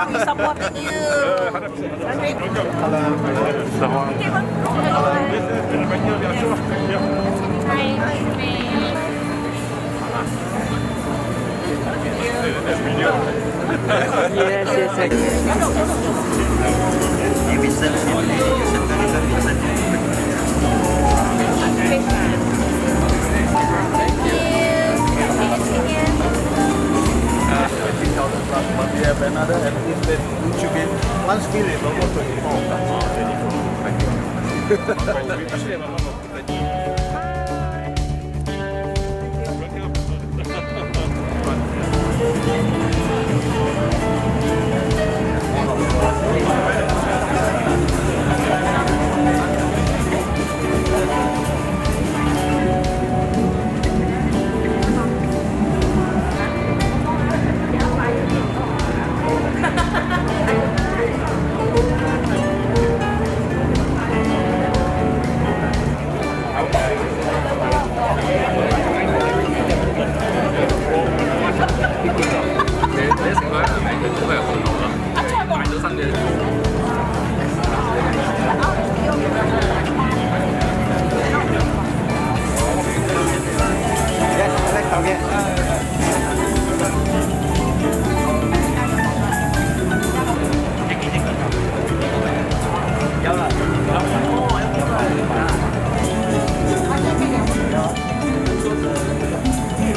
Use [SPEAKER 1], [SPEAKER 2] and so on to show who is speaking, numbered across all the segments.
[SPEAKER 1] We supported you.
[SPEAKER 2] เ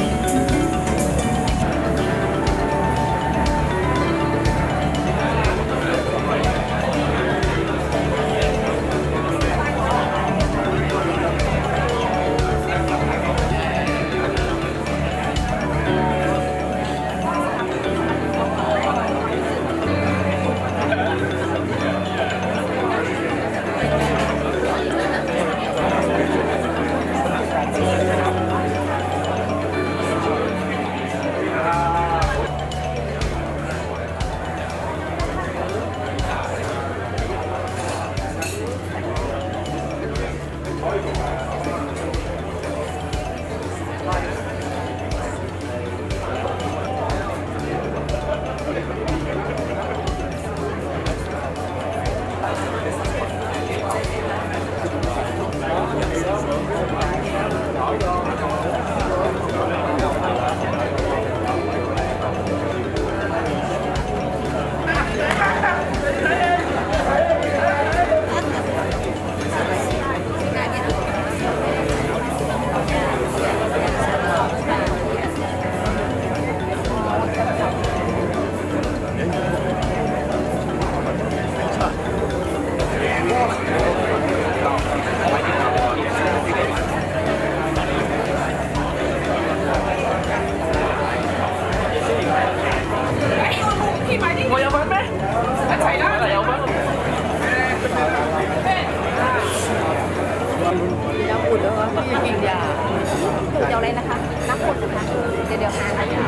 [SPEAKER 1] ดี๋ยวอะไรนะคะน้ำขุ่นนะคะเดี๋ยวหาอะไรอย่าง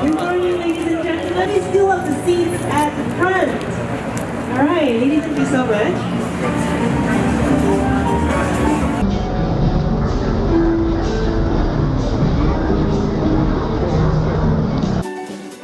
[SPEAKER 2] Good morning, ladies and gentlemen. Let me fill up the seats at the front. All right, ladies, thank you so much.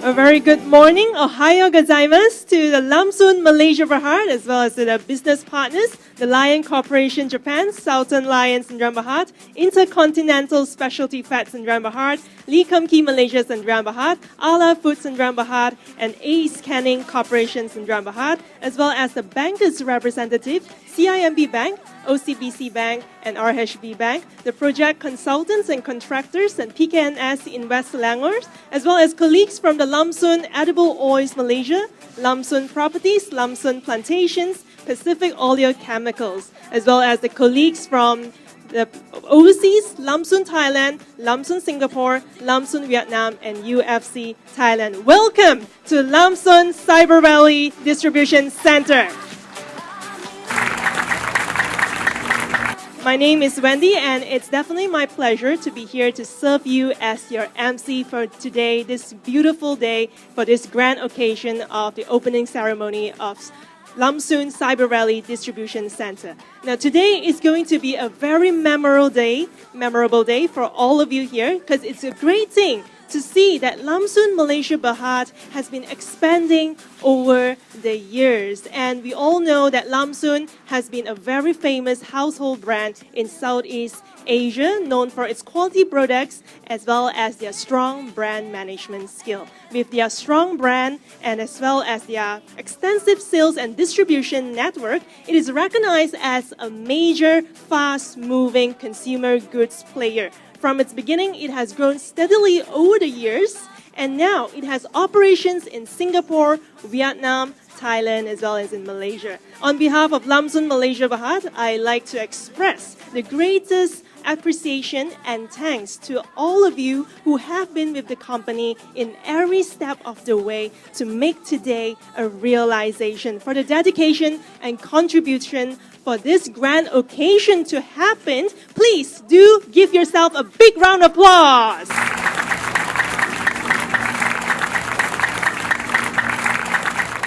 [SPEAKER 2] A very good morning, Ohio gozaimasu to the Lamsun Malaysia Berhad, as well as to the business partners, the Lion Corporation Japan, Southern Lion Sdn Bhd, Intercontinental Specialty Fats Sdn Bhd, Lee Kum Kee Malaysia Sdn Bhd, Ala Foods Sdn Bhd, and A Scanning Corporation Sdn Bhd, as well as the bankers representative, CIMB Bank, OCBC Bank, and RHB Bank, the project consultants and contractors and PKNS Invest Langers, as well as colleagues from the Lamsun Edible Oils Malaysia, Lamsun Properties, Lamsun Plantations, Pacific Oleochemicals, as well as the colleagues from the overseas, Lamsun Thailand, Lamsun Singapore, Lamsun Vietnam, and UFC Thailand. Welcome to Lamsun Cyber Valley Distribution Center. My name is Wendy, and it's definitely my pleasure to be here to serve you as your MC for today, this beautiful day, for this grand occasion of the opening ceremony of Lamsun Cyber Rally Distribution Center. Now, today is going to be a very memorable day for all of you here, because it's a great thing to see that Lamsun Malaysia Berhad has been expanding over the years. And we all know that Lamsun has been a very famous household brand in Southeast Asia, known for its quality products as well as their strong brand management skill. With their strong brand and as well as their extensive sales and distribution network, it is recognized as a major, fast-moving consumer goods player. From its beginning, it has grown steadily over the years, and now it has operations in Singapore, Vietnam, Thailand, as well as in Malaysia. On behalf of Lamsun Malaysia Berhad, I like to express the greatest appreciation and thanks to all of you who have been with the company in every step of the way to make today a realization. For the dedication and contribution for this grand occasion to happen, please do give yourself a big round of applause.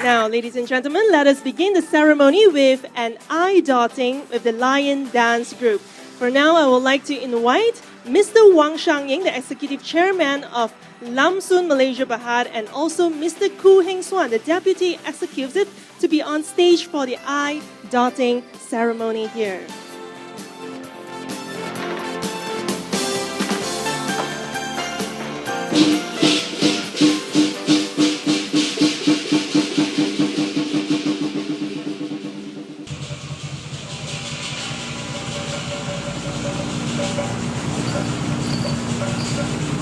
[SPEAKER 2] Now, ladies and gentlemen, let us begin the ceremony with an eye dotting with the Lion Dance Group. For now, I would like to invite Mr. Wang Shangying, the Executive Chairman of Lamsun Malaysia Berhad, and also Mr. Khoo Heng Swan, the Deputy Executive, to be on stage for the eye dotting ceremony here.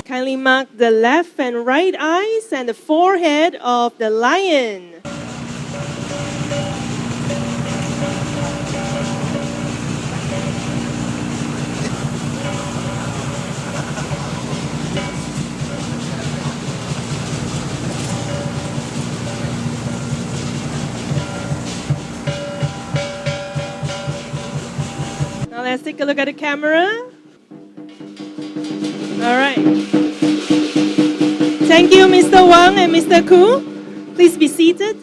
[SPEAKER 2] Kindly mark the left and right eyes and the forehead of the lion. Now let's take a look at the camera. All right. Thank you, Mr. Wang and Mr. Khoo. Please be seated.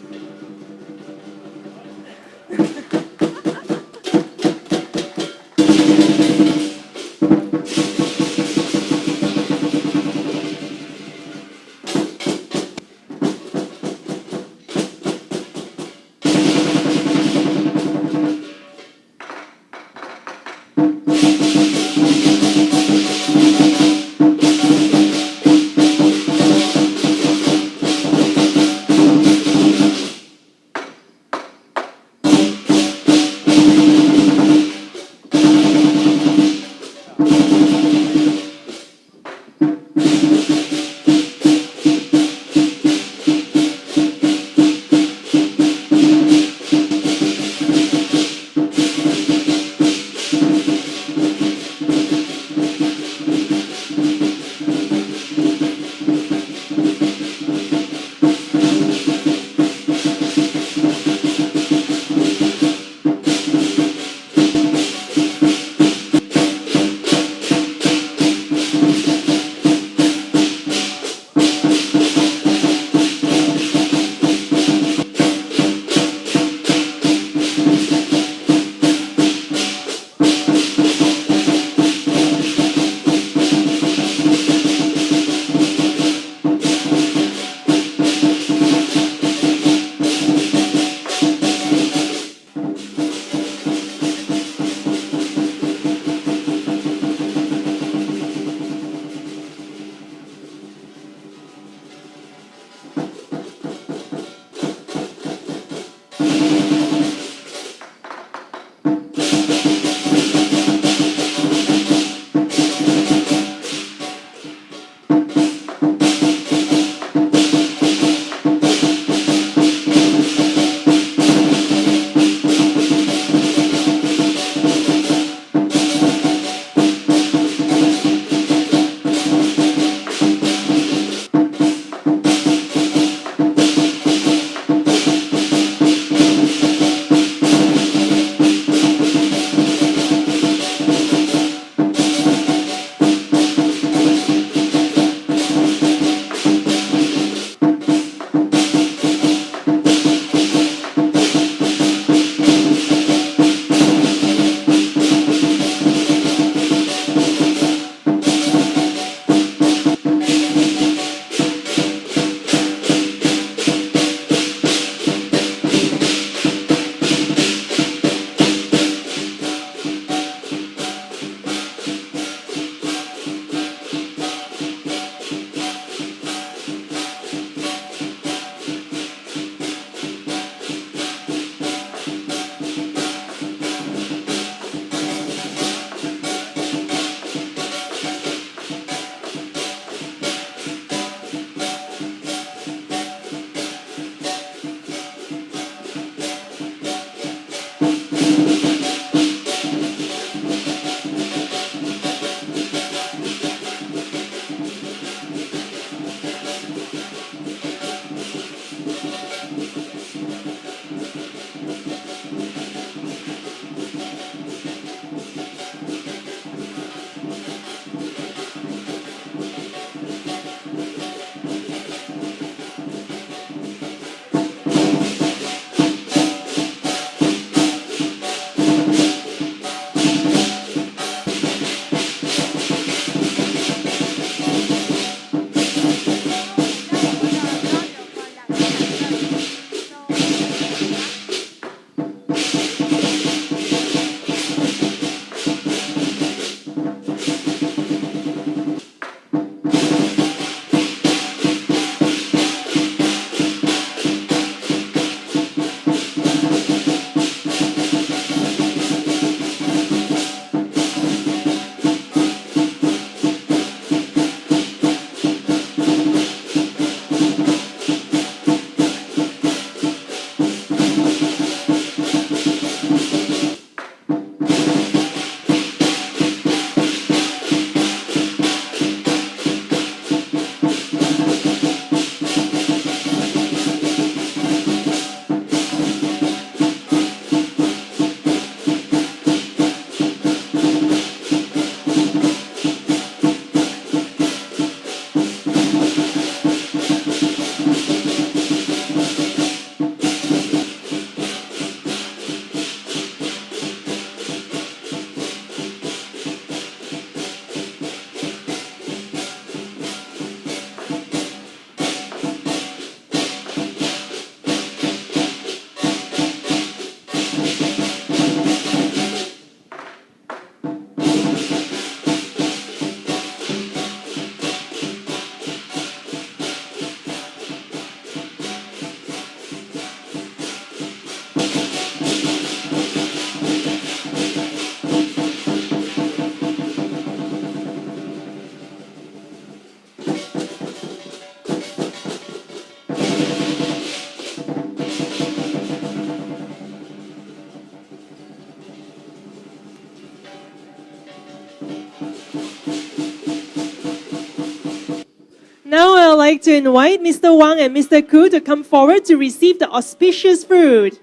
[SPEAKER 2] Now I would like to invite Mr. Wang and Mr. Koo to come forward to receive the auspicious fruit.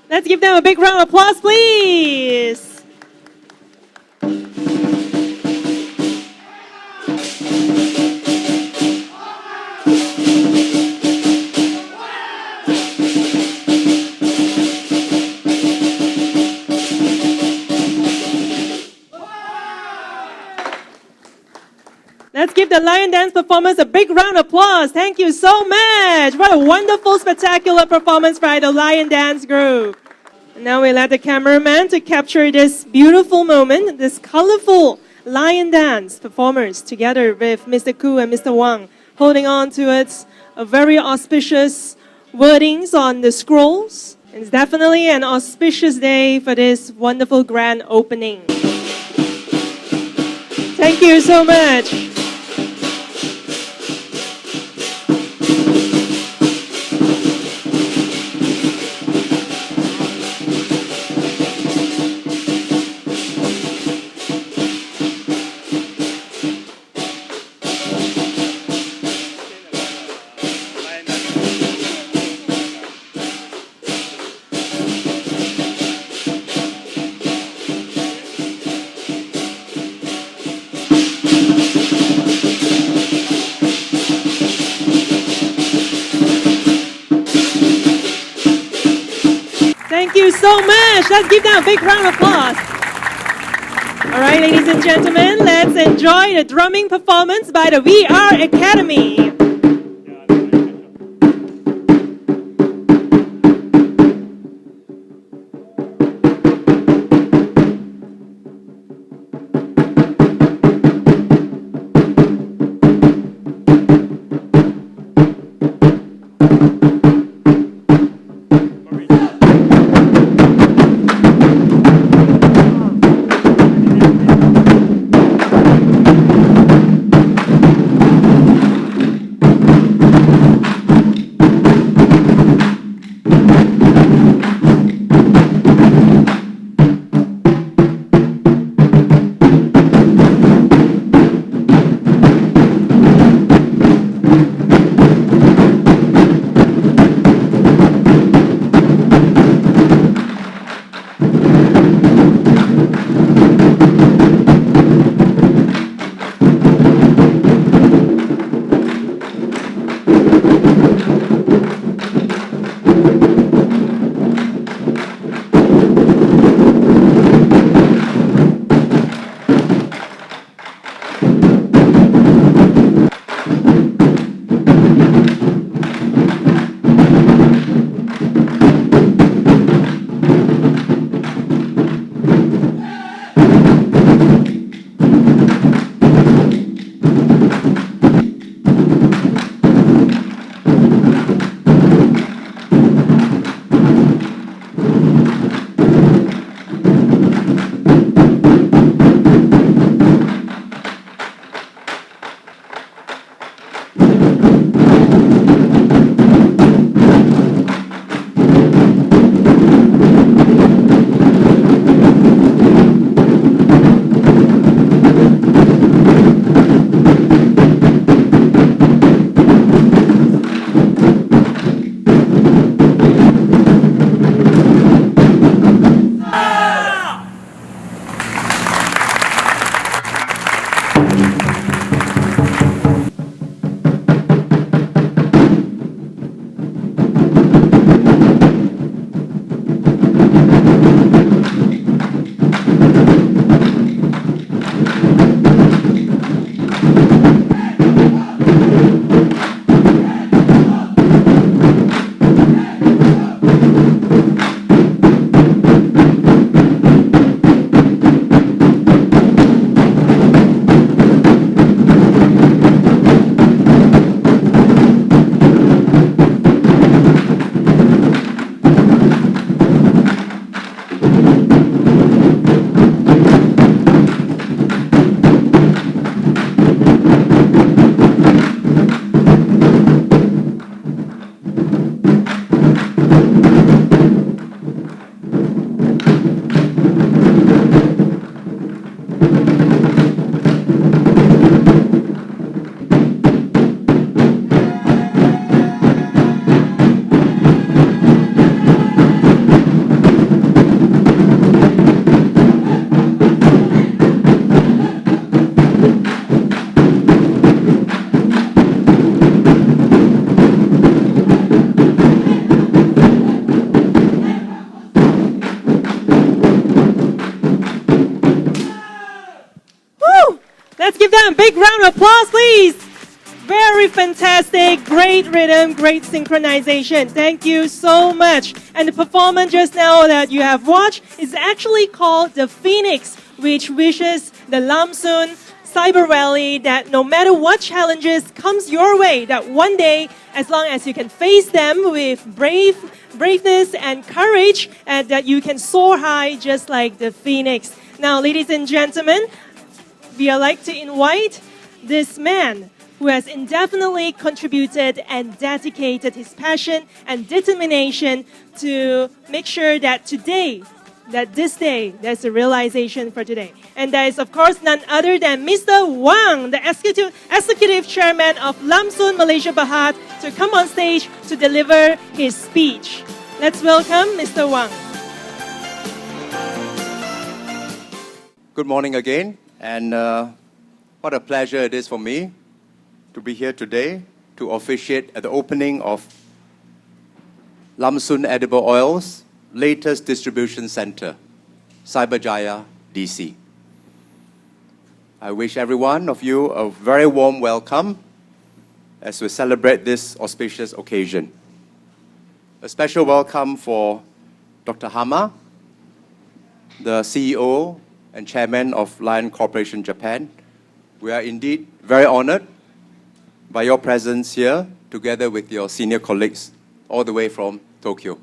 [SPEAKER 2] Let's give them a big round of applause, please. Let's give them the lion dance performance a big round of applause. Thank you so much. What a wonderful, spectacular performance by the lion dance group. And now we let the cameraman to capture this beautiful moment, this colorful lion dance performers together with Mr. Koo and Mr. Wong, holding on to it, a very auspicious wordings on the scrolls. It's definitely an auspicious day for this wonderful grand opening. Thank you so much. Thank you so much. Let's give them a big round of applause. All right, ladies and gentlemen, let's enjoy the drumming performance by the VR Academy. Let's give them a big round of applause, please. fantastic. Great rhythm, great synchronization. Thank you so much. And the performance just now that you have watched is actually called the Phoenix, which wishes the Lamsun Cyber Rally that no matter what challenges comes your way, that one day, as long as you can face them with braveness and courage, and that you can soar high just like the Phoenix. Now, ladies and gentlemen, we would like to invite this man who has indefinitely contributed and dedicated his passion and determination to make sure that this day, there's a realization for today. And that is, of course, none other than Mr. Wong, the executive chairman of Lamsun Malaysia Berhad, to come on stage to deliver his speech. Let's welcome Mr. Wong.
[SPEAKER 3] Good morning again, and what a pleasure it is for me to be here today to officiate at the opening of Lamsun Edible Oil's latest distribution center, Cyberjaya, DC. I wish every one of you a very warm welcome as we celebrate this auspicious occasion. A special welcome for Dr. Ohama, the CEO and Chairman of Lion Corporation Japan. We are indeed very honored by your presence here, together with your senior colleagues, all the way from Tokyo.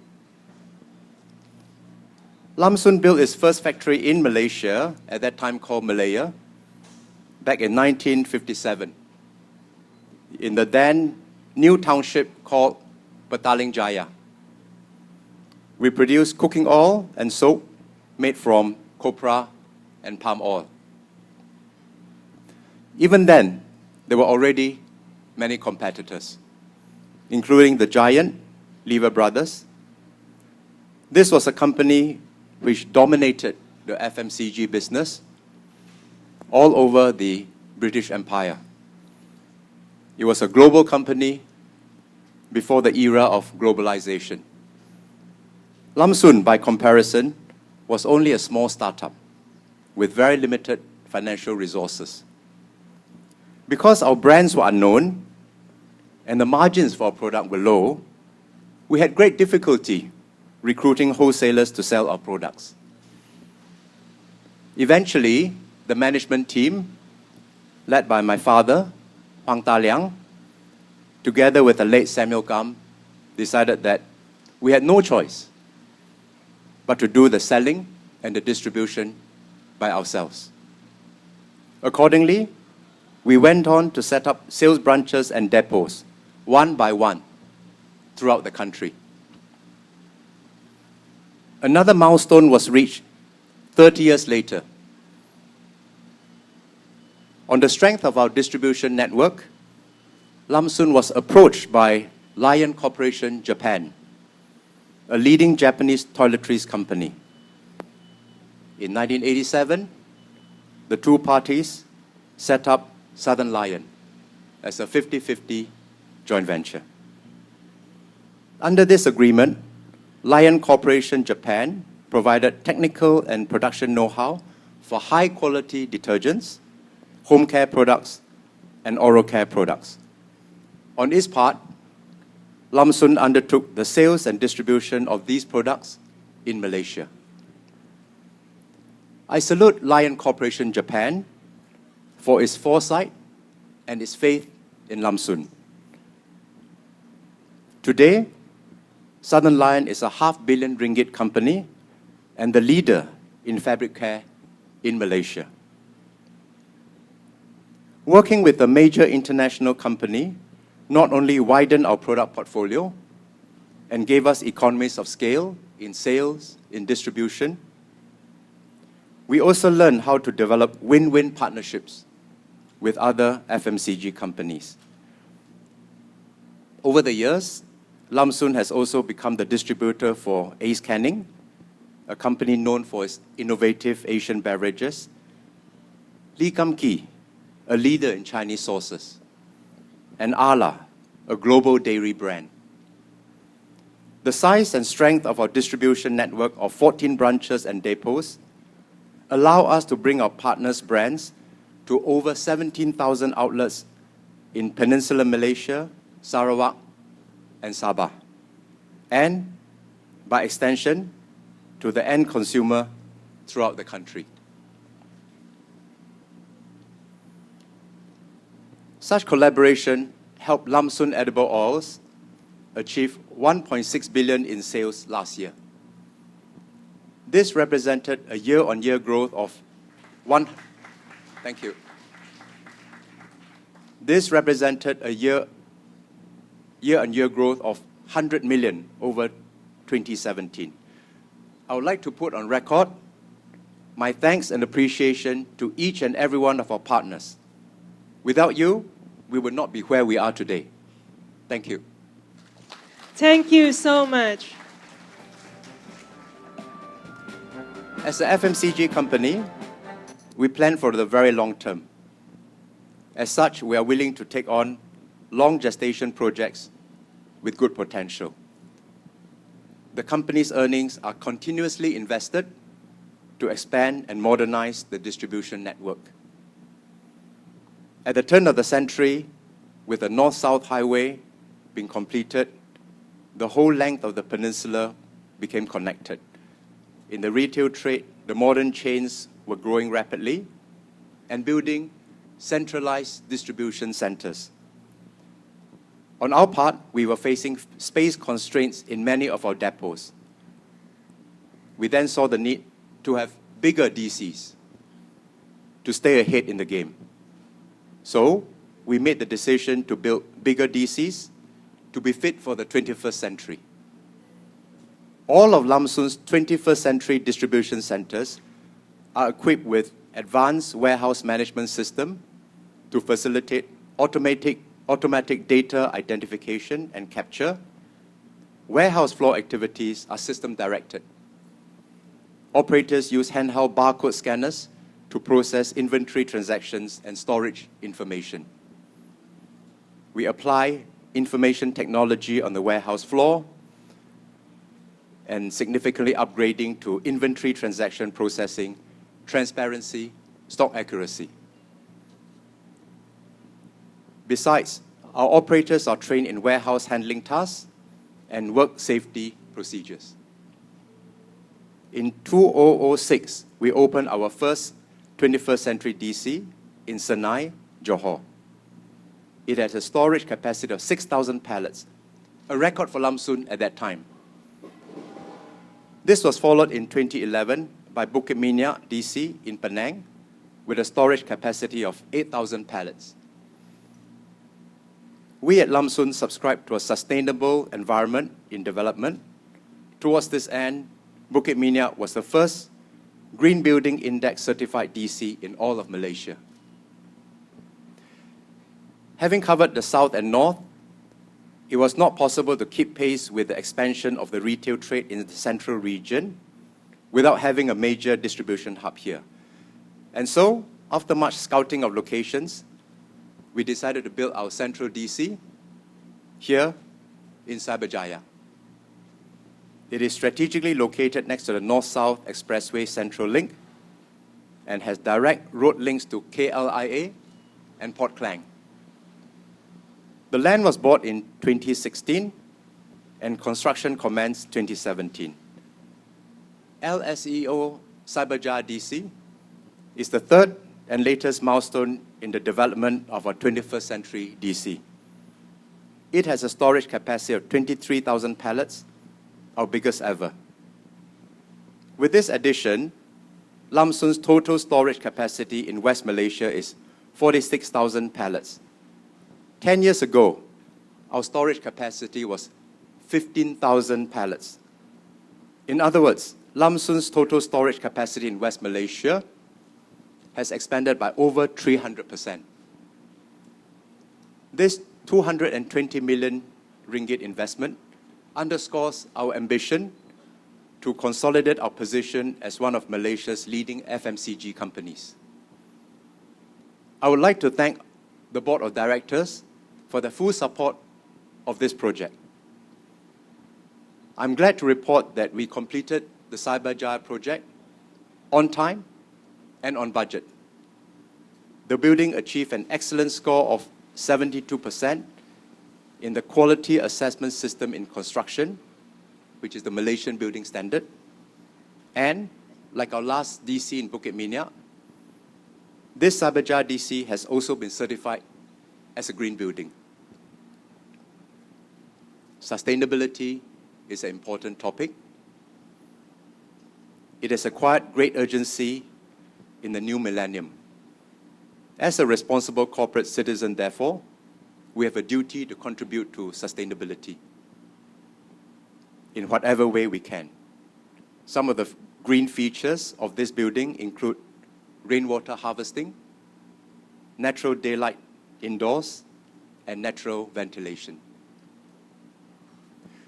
[SPEAKER 3] Lamsun built its first factory in Malaysia, at that time called Malaya, back in 1957, in the then new township called Petaling Jaya. We produced cooking oil and soap made from copra and palm oil. Even then, there were already many competitors, including the giant Lever Brothers. This was a company which dominated the FMCG business all over the British Empire. It was a global company before the era of globalization. Lamsun, by comparison, was only a small startup with very limited financial resources. Because our brands were unknown and the margins for our product were low, we had great difficulty recruiting wholesalers to sell our products. Eventually, the management team, led by my father, Wang Ta Liang, together with the late Samuel Kam, decided that we had no choice but to do the selling and the distribution by ourselves. Accordingly, we went on to set up sales branches and depots, one by one, throughout the country. Another milestone was reached 30 years later. On the strength of our distribution network, Lamsun was approached by Lion Corporation Japan, a leading Japanese toiletries company. In 1987, the two parties set up Southern Lion as a 50-50 joint venture. Under this agreement, Lion Corporation Japan provided technical and production know-how for high-quality detergents, home care products, and oral care products. On its part, Lamsun undertook the sales and distribution of these products in Malaysia. I salute Lion Corporation Japan for its foresight and its faith in Lamsun. Today, Southern Lion is a $500 million ringgit company and the leader in fabric care in Malaysia. Working with a major international company not only widened our product portfolio and gave us economies of scale in sales, in distribution, we also learned how to develop win-win partnerships with other FMCG companies. Over the years, Lamsun has also become the distributor for Ace Canning, a company known for its innovative Asian beverages, Lee Kum Kee, a leader in Chinese sauces, and Arla, a global dairy brand. The size and strength of our distribution network of 14 branches and depots allow us to bring our partners' brands to over 17,000 outlets in Peninsular Malaysia, Sarawak, and Sabah, and by extension to the end consumer throughout the country. Such collaboration helped Lamsun Edible Oils achieve 1.6 billion in sales last year. This represented a year-on-year growth of Thank you. This represented a year-on-year growth of 100 million over 2017. I would like to put on record my thanks and appreciation to each and every one of our partners. Without you, we would not be where we are today. Thank you.
[SPEAKER 2] Thank you so much.
[SPEAKER 3] As a FMCG company, we plan for the very long term. As such, we are willing to take on long gestation projects with good potential. The company's earnings are continuously invested to expand and modernize the distribution network. At the turn of the century, with the North-South Highway being completed, the whole length of the peninsula became connected. In the retail trade, the modern chains were growing rapidly and building centralized distribution centers. On our part, we were facing space constraints in many of our depots. We then saw the need to have bigger DCs to stay ahead in the game. So, we made the decision to build bigger DCs to be fit for the 21st century. All of Lamsun's 21st century distribution centers are equipped with advanced warehouse management system to facilitate automatic data identification and capture. Warehouse floor activities are system directed. Operators use handheld barcode scanners to process inventory transactions and storage information. We apply information technology on the warehouse floor and significantly upgrading to inventory transaction processing, transparency, stock accuracy. Besides, our operators are trained in warehouse handling tasks and work safety procedures. In 2006, we opened our first 21st century DC in Senai, Johor. It has a storage capacity of 6,000 pallets, a record for Lamsun at that time. This was followed in 2011 by Bukit Minyak DC in Penang with a storage capacity of 8,000 pallets. We at Lamsun subscribe to a sustainable environment in development. Towards this end, Bukit Minyak was the first Green Building Index certified DC in all of Malaysia. Having covered the south and north, it was not possible to keep pace with the expansion of the retail trade in the central region without having a major distribution hub here. And so, after much scouting of locations, we decided to build our central DC here in Cyberjaya. It is strategically located next to the North-South Expressway Central Link and has direct road links to KLIA and Port Klang. The land was bought in 2016 and construction commenced 2017. LSEO Cyberjaya DC is the third and latest milestone in the development of our 21st century DC. It has a storage capacity of 23,000 pallets, our biggest ever. With this addition, Lamsun's total storage capacity in West Malaysia is 46,000 pallets. 10 years ago, our storage capacity was 15,000 pallets. In other words, Lamsun's total storage capacity in West Malaysia has expanded by over 300%. This 220 million ringgit investment underscores our ambition to consolidate our position as one of Malaysia's leading FMCG companies. I would like to thank the Board of Directors for the full support of this project. I'm glad to report that we completed the Cyberjaya project on time and on budget. The building achieved an excellent score of 72% in the quality assessment system in construction, which is the Malaysian building standard. And like our last DC in Bukit Minyak, this Cyberjar DC has also been certified as a green building. Sustainability is an important topic. It has acquired great urgency in the new millennium. As a responsible corporate citizen, therefore, we have a duty to contribute to sustainability in whatever way we can. Some of the green features of this building include rainwater harvesting, natural daylight indoors, and natural ventilation.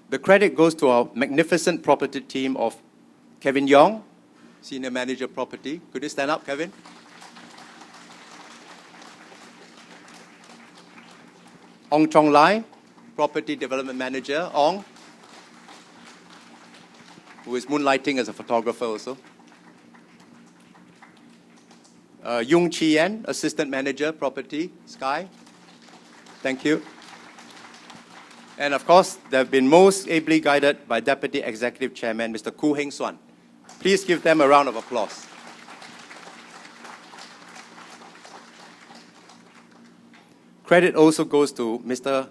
[SPEAKER 3] The credit goes to our magnificent property team of Kevin Yong, Senior Manager Property. Could you stand up, Kevin? Ong Chong Lai, Property Development Manager. Ong, who is moonlighting as a photographer also. Yung Chi Yen, Assistant Manager, Property, Sky. Thank you. And of course, they have been most ably guided by Deputy Executive Chairman, Mr. Koo Heng Swan. Please give them a round of applause. Credit also goes to Mr.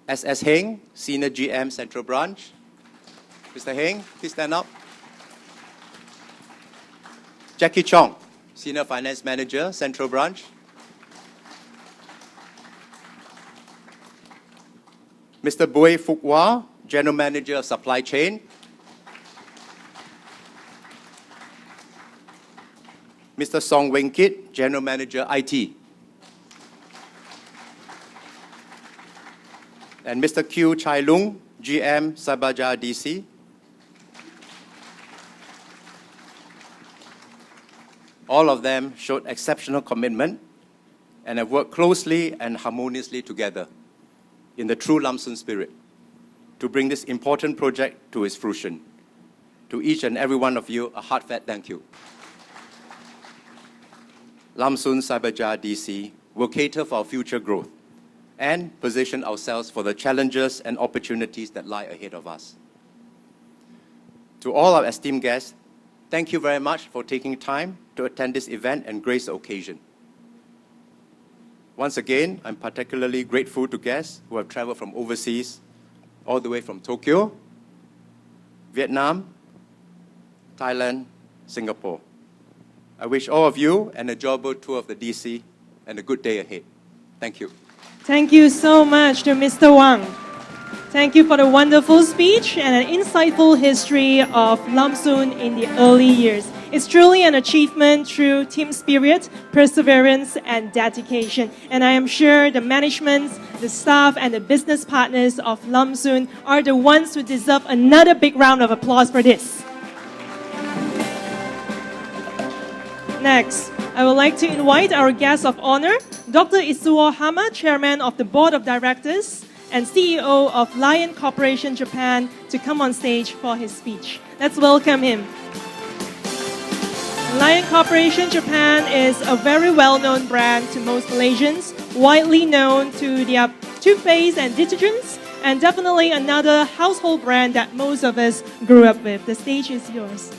[SPEAKER 3] S.S. Heng, Senior GM, Central Branch. Mr. Heng, please stand up. Jackie Chong, Senior Finance Manager, Central Branch. Mr. Boy Phuc Wah, General Manager of Supply Chain. Mr. Song Weng Kit, General Manager, IT. And Mr. Q Chai Lung, GM, Cyberjar DC. All of them showed exceptional commitment and have worked closely and harmoniously together in the true Lam Soon spirit to bring this important project to its fruition. To each and every one of you, a heartfelt thank you. Lam Soon Cyberjar DC will cater for our future growth and position ourselves for the challenges and opportunities that lie ahead of us. To all our esteemed guests, thank you very much for taking time to attend this event and grace the occasion. Once again, I'm particularly grateful to guests who have traveled from overseas, all the way from Tokyo, Vietnam, Thailand, Singapore. I wish all of you an enjoyable tour of the DC and a good day ahead. Thank you.
[SPEAKER 2] Thank you so much to Mr. Wang. Thank you for the wonderful speech and an insightful history of Lam Soon in the early years. It's truly an achievement through team spirit, perseverance, and dedication. And I am sure the management, the staff, and the business partners of Lam Soon are the ones who deserve another big round of applause for this. Next, I would like to invite our guest of honor, Dr. Ohama, Chairman of the Board of Directors and CEO of Lion Corporation Japan, to come on stage for his speech. Let's welcome him. Lion Corporation Japan is a very well-known brand to most Malaysians, widely known to their toothpaste and detergents, and definitely another household brand that most of us grew up with. The stage is yours.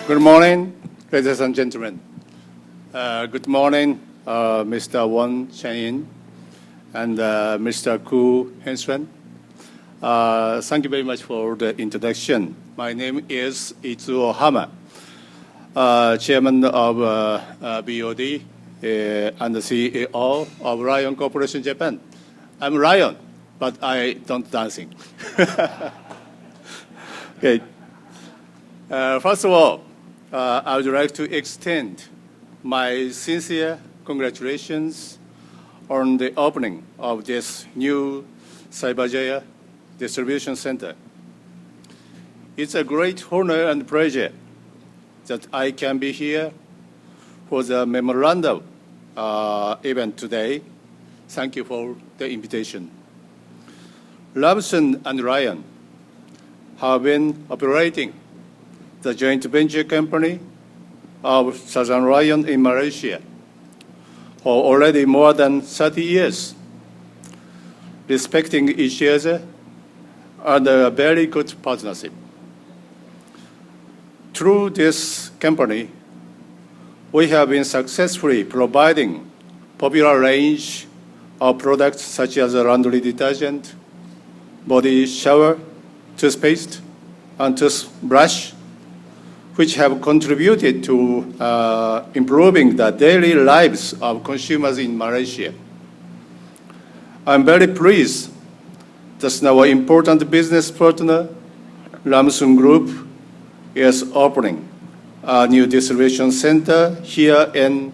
[SPEAKER 4] Good morning, ladies and gentlemen. Good morning, Mr. Wong Chen-in and Mr. Koo Heng Swan. Thank you very much for the introduction. My name is Ohama, Chairman of BOD and the CEO of Lion Corporation Japan. I'm Lion, but I don't dancing. Okay. First of all, I would like to extend my sincere congratulations on the opening of this new Cyberjar distribution center. It's a great honor and pleasure that I can be here for the memorandum event today. Thank you for the invitation. Lam Soon and Lion have been operating the joint venture company of Southern Lion in Malaysia for already more than 30 years, respecting each other and a very good partnership. Through this company, we have been successfully providing popular range of products such as laundry detergent, body shower, toothpaste, and toothbrush, which have contributed to improving the daily lives of consumers in Malaysia. I'm very pleased that our important business partner, Lamsun Group, is opening a new distribution center here in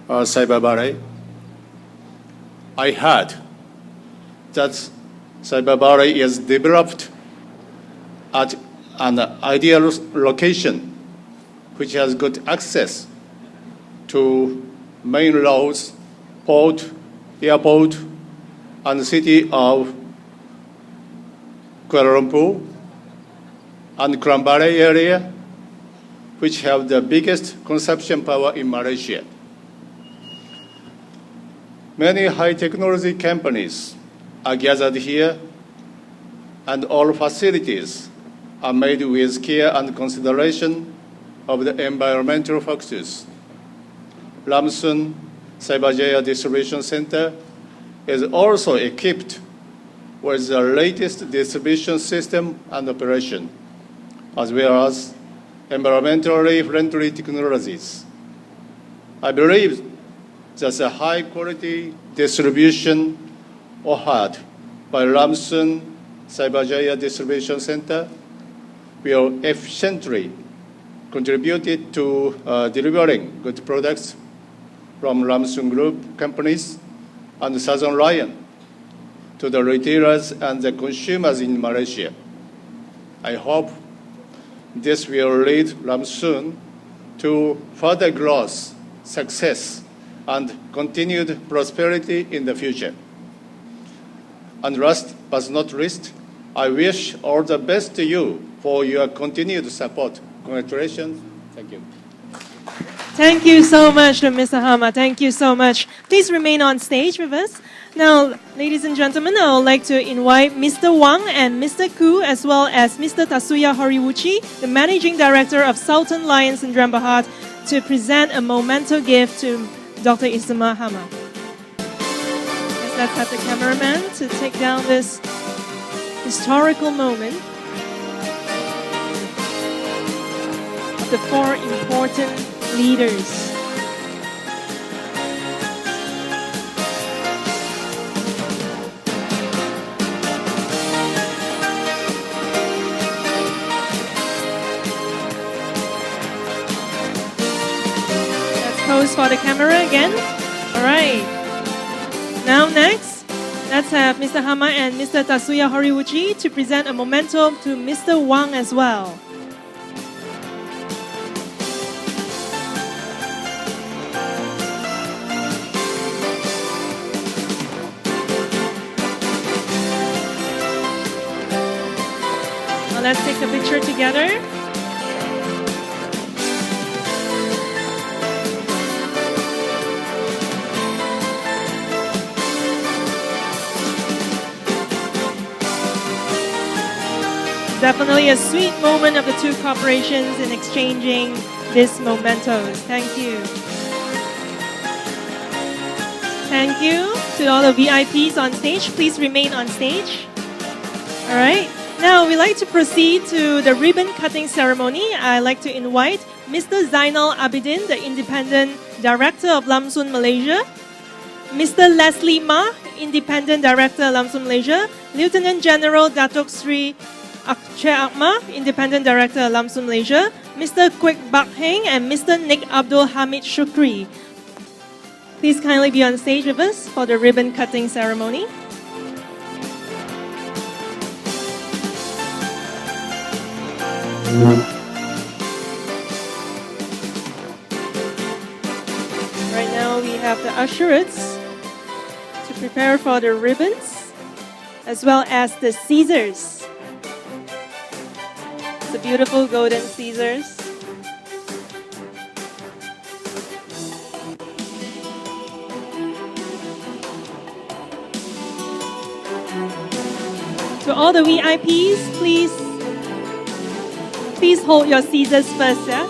[SPEAKER 4] Cyber Valley. I heard that Cyber Valley is developed at an ideal location which has good access to main roads, port, airport, and the city of Kuala Lumpur and Klang Valley area, which have the biggest consumption power in Malaysia. Many high technology companies are gathered here, and all facilities are made with care and consideration of the environmental factors. Lamsun Cyberjaya Distribution Center is also equipped with the latest distribution system and operation, as well as environmentally friendly technologies. I believe that the high-quality distribution offered by Lamsun Cyberjaya Distribution Center will efficiently contribute to delivering good products from Lamsun Group companies and Southern Lion to the retailers and the consumers in Malaysia. I hope this will lead Lamsun to further growth, success, and continued prosperity in the future. And last but not least, I wish all the best to you for your continued support. Congratulations. Thank you.
[SPEAKER 2] Thank you so much, Mr. Ohama. Thank you so much. Please remain on stage with us. Now, ladies and gentlemen, I would like to invite Mr. Wong and Mr. Koo, as well as Mr. Tatsuya Horiuchi, the Managing Director of Sultan Lion Sdn Bhd, to present a memento gift to Dr. Ismail Ohama. Yes, let's have the cameraman to take down this historical moment of the four important leaders. Pose for the camera again. All right. Now next, let's have Mr. Hama and Mr. Tatsuya Horiuchi to present a memento to Mr. Wang as well. Now let's take a picture together. Definitely a sweet moment of the two corporations in exchanging these mementos. Thank you. Thank you to all the VIPs on stage. Please remain on stage. All right. Now we'd like to proceed to the ribbon cutting ceremony. I'd like to invite Mr. Zainal Abidin, the Independent Director of Lamsun Malaysia, Mr. Leslie Ma, Independent Director Lamsun Malaysia, Lieutenant General Datuk Sri Akshay Akma, Independent Director Lamsun Malaysia, Mr. Kwek Bak Heng, and Mr. Nick Abdul Hamid Shukri. Please kindly be on stage with us for the ribbon cutting ceremony. Right now we have the ushers to prepare for the ribbons as well as the scissors. The beautiful golden scissors. To all the VIPs, please hold your scissors first, yeah?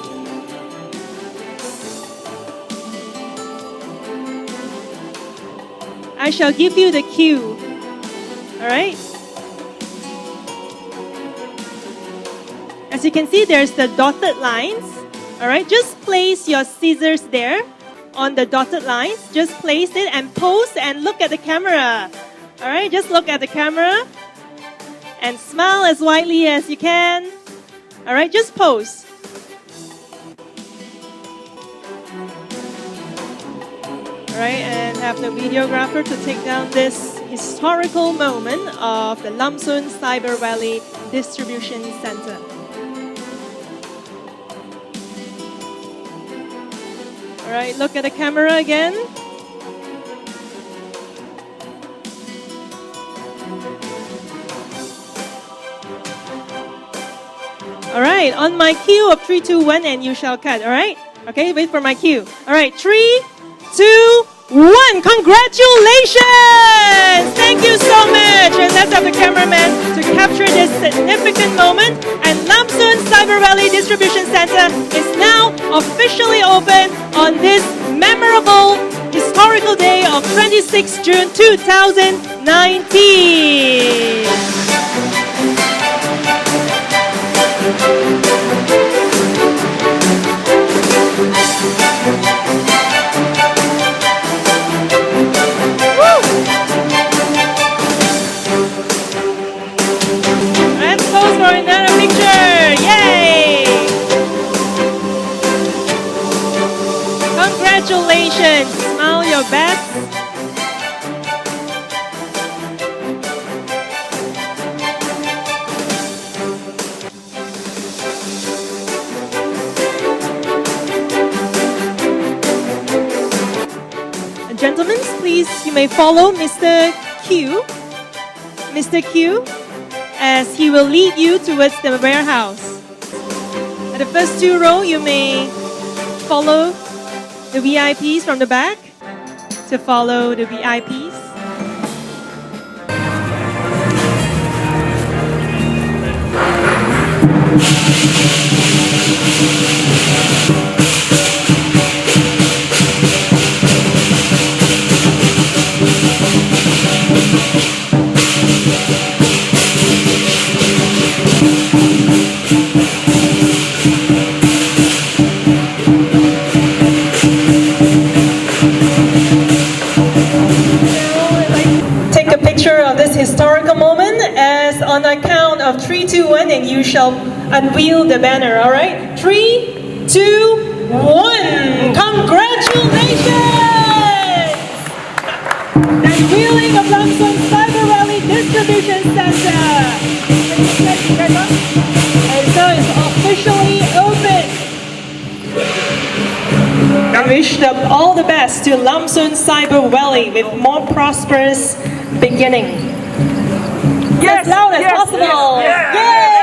[SPEAKER 2] I shall give you the cue. All right? As you can see, there's the dotted lines. All right, just place your scissors there on the dotted lines. Just place it and pose and look at the camera. All right, just look at the camera and smile as widely as you can. All right, just pose. All right, and have the videographer to take down this historical moment of the Lamsun Cyber Valley Distribution Center. All right, look at the camera again. All right, on my cue of 3, 2, 1, and you shall cut. All right? Okay, wait for my cue. All right, 3, 2, 1. Congratulations! Thank you so much. And let's have the cameraman to capture this significant moment. And Lamsun Cyber Valley Distribution Center is now officially open on this memorable historical day of 26 June 2019. Let's pose for another picture. Yay! Congratulations. Smile your best. Gentlemen, please, you may follow Mr. Q. Mr. Q, as he will lead you towards the warehouse. At the first 2 rows, you may follow the VIPs from the back to follow the VIPs. Take a picture of this historical moment as on the count of 3, 2, 1, and you shall unveil the banner, all right? 3, 2, 1. Congratulations! The unveiling of Lamsun Cyber Valley Distribution Center. And so it's officially open. I wish them all the best to Lamsun Cyber Valley with more prosperous beginning. As loud as possible. Yay!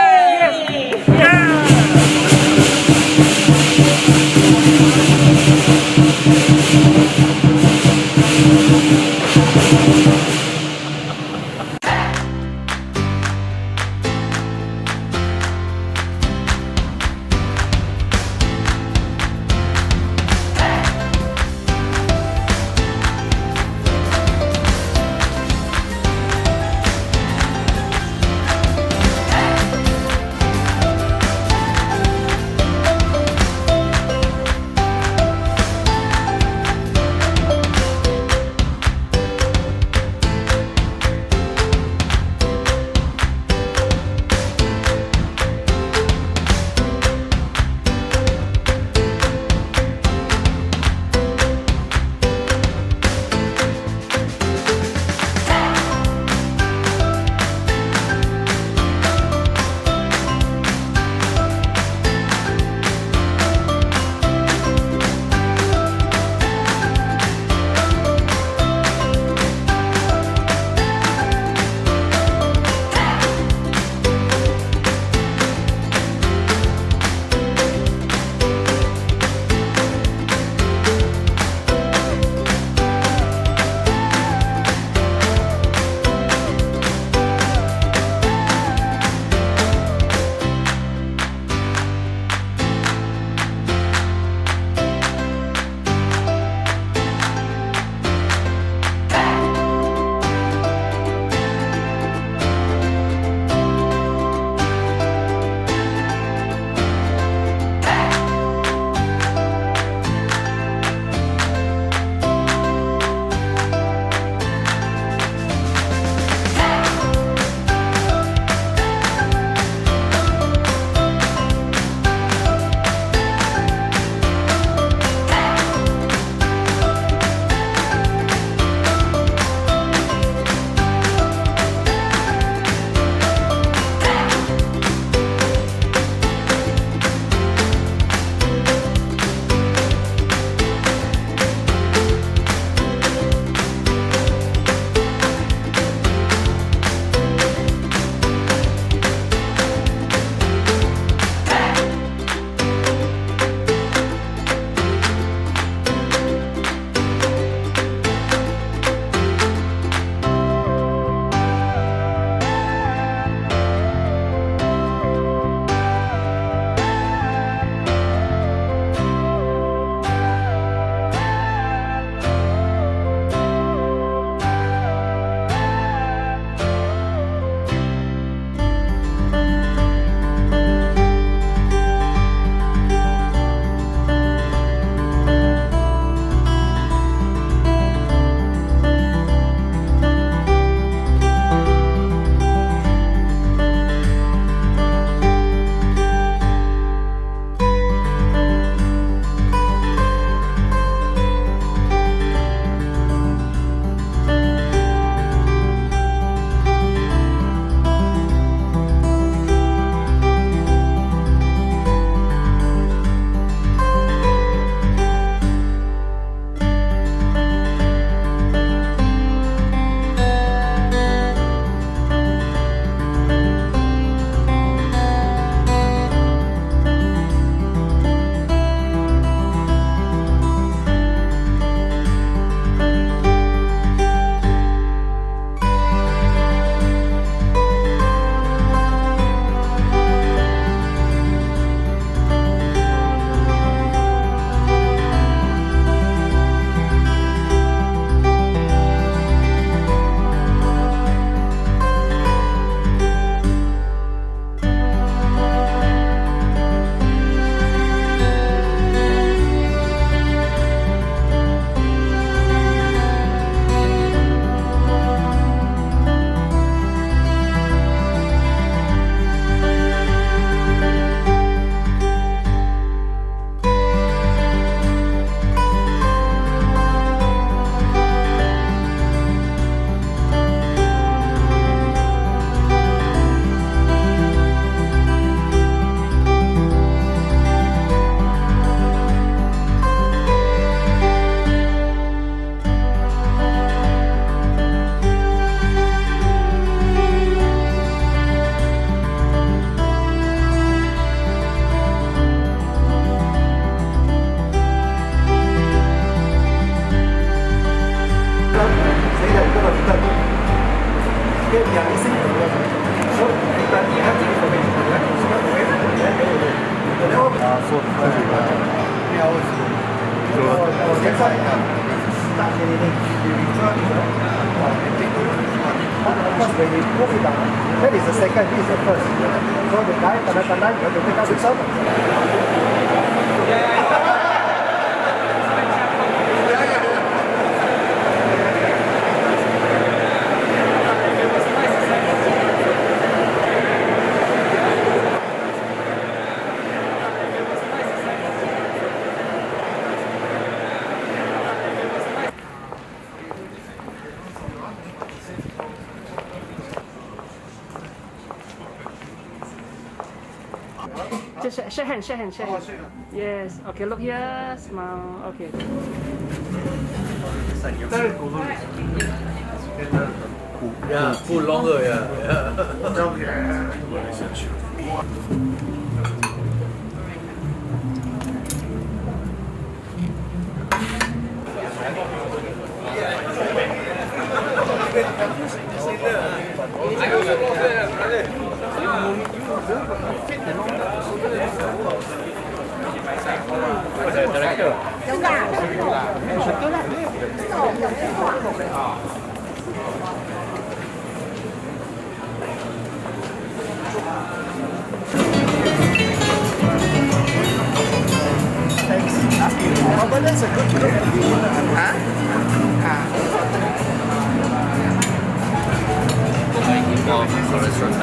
[SPEAKER 5] Because when you move it down, that is the second, this is the first. So the guy, you have to take out yourself.
[SPEAKER 6] Just shake hand, shake hand, shake hand. Yes. Okay, look here. Smile. Okay.
[SPEAKER 7] Yeah, food longer, yeah.
[SPEAKER 5] But that's a good group.
[SPEAKER 7] Restaurant